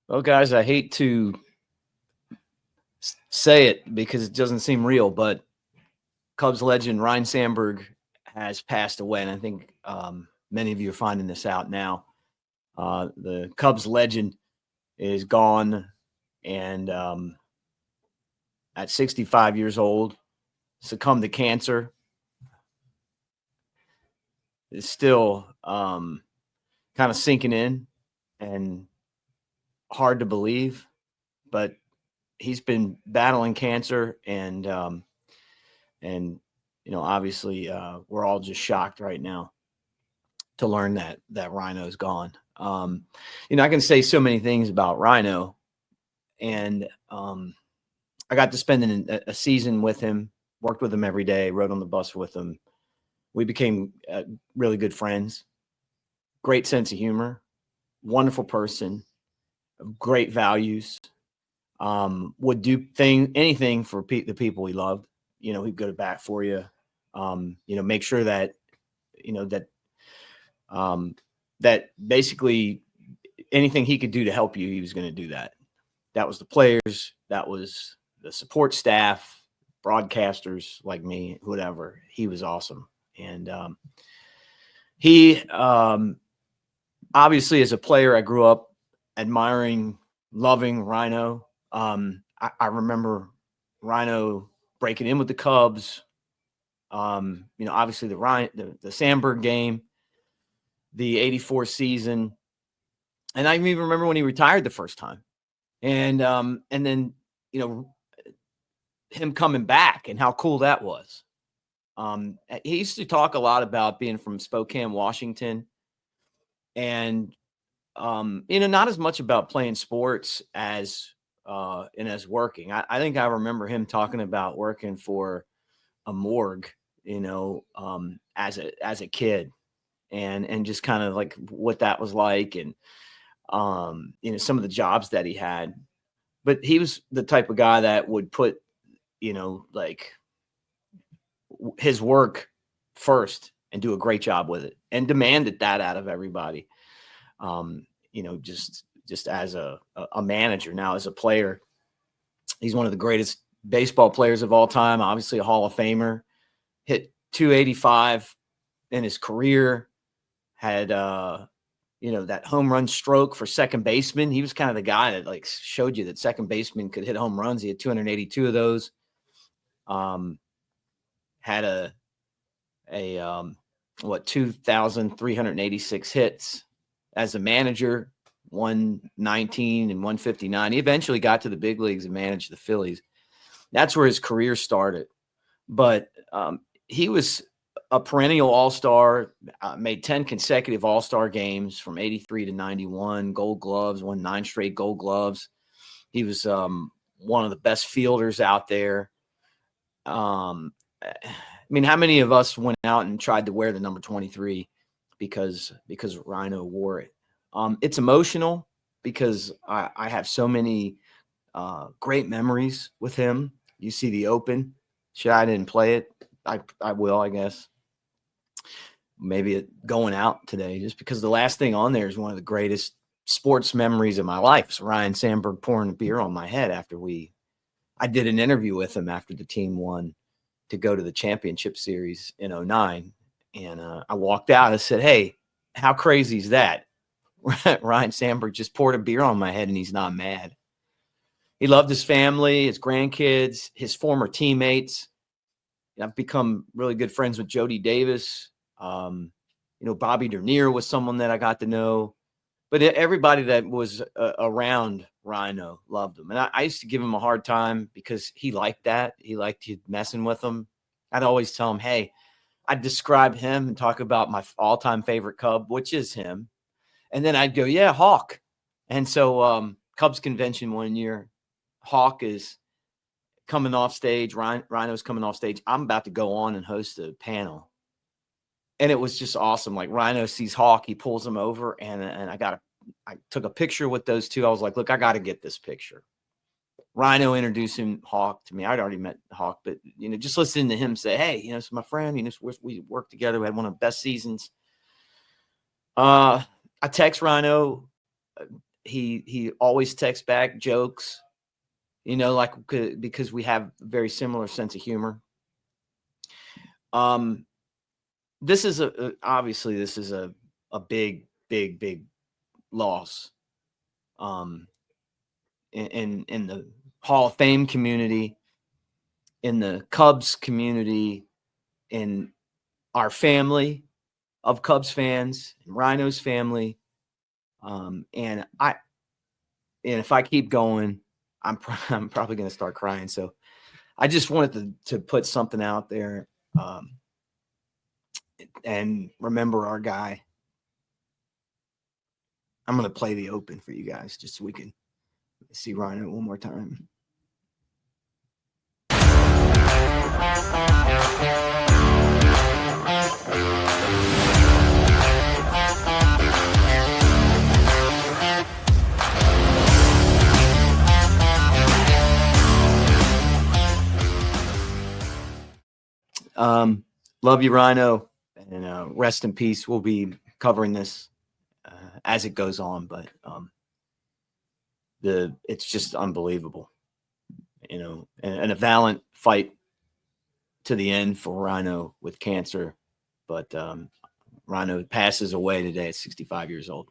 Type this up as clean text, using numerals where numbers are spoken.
Well, guys, I hate to say it because it doesn't seem real, but Cubs legend Ryne Sandberg has passed away, and I think many of you are finding this out now. The Cubs legend is gone, and at 65 years old, succumbed to cancer. It's still kind of sinking in and hard to believe, but he's been battling cancer, and obviously, we're all just shocked right now to learn that Rhino's gone. I can say so many things about Rhino, and I got to spend a season with him, worked with him every day, rode on the bus with him. We became really good friends. Great sense of humor, wonderful person, great values. Would do anything for the people he loved. He'd go to bat for you. Make sure that that that basically anything he could do to help you, he was going to do that. That was the players, that was the support staff, broadcasters like me, whatever. He was awesome. And he obviously, as a player, I grew up admiring, loving Rhino. I remember Rhino breaking in with the Cubs. Obviously the Sandberg game, the '84 season, and I even remember when he retired the first time, and then him coming back and how cool that was. He used to talk a lot about being from Spokane, Washington, and not as much about playing sports as as working. I think I remember him talking about working for a morgue, as a kid, and just kind of like what that was like, and some of the jobs that he had. But he was the type of guy that would put, like his work first and do a great job with it and demanded that out of everybody. Just as a manager. Now, as a player, he's one of the greatest baseball players of all time, obviously a Hall of Famer, hit 285 in his career, had that home run stroke for second baseman. He was kind of the guy that like showed you that second baseman could hit home runs. He had 282 of those. Had a 2,386 hits as a manager, 119 and 159. He eventually got to the big leagues and managed the Phillies. That's where his career started. But he was a perennial all-star, made 10 consecutive all-star games from 83 to 91, Gold Gloves, won 9 straight Gold Gloves. He was one of the best fielders out there. How many of us went out and tried to wear the number 23 because Rhino wore it? It's emotional because I have so many great memories with him. You see the Open. I didn't play it. I will, I guess. Maybe going out today, just because the last thing on there is one of the greatest sports memories of my life. It's Ryne Sandberg pouring a beer on my head after I did an interview with him after the team won to go to the championship series in '09. And I walked out and said, "Hey, how crazy is that?" Ryne Sandberg just poured a beer on my head and he's not mad. He loved his family, his grandkids, his former teammates. I've become really good friends with Jody Davis. Bobby Dernier was someone that I got to know. But everybody that was around Rhino loved him. And I used to give him a hard time because he liked that. He liked you messing with him. I'd always tell him, hey, I'd describe him and talk about my all-time favorite Cub, which is him. And then I'd go, yeah, Hawk. And so Cubs convention one year, Hawk is coming off stage. Rhino's coming off stage. I'm about to go on and host a panel. And it was just awesome. Like Rhino sees Hawk, he pulls him over, and I took a picture with those two. I was like, look, I got to get this picture. Rhino introducing Hawk to me. I'd already met Hawk, but just listening to him say, hey, it's my friend. We worked together. We had one of the best seasons. I text Rhino he always texts back jokes, you know, like because we have a very similar sense of humor. This is obviously this is a big loss in the Hall of Fame community, in the Cubs community, in our family of Cubs fans, Rhino's family. And if I keep going, I'm probably going to start crying. So I just wanted to put something out there, and remember our guy. I'm going to play the open for you guys just so we can see Rhino one more time. Love you, Rhino, and rest in peace. We'll be covering this as it goes on, but it's just unbelievable, you know, and a valiant fight to the end for Rhino with cancer, but Rhino passes away today at 65 years old.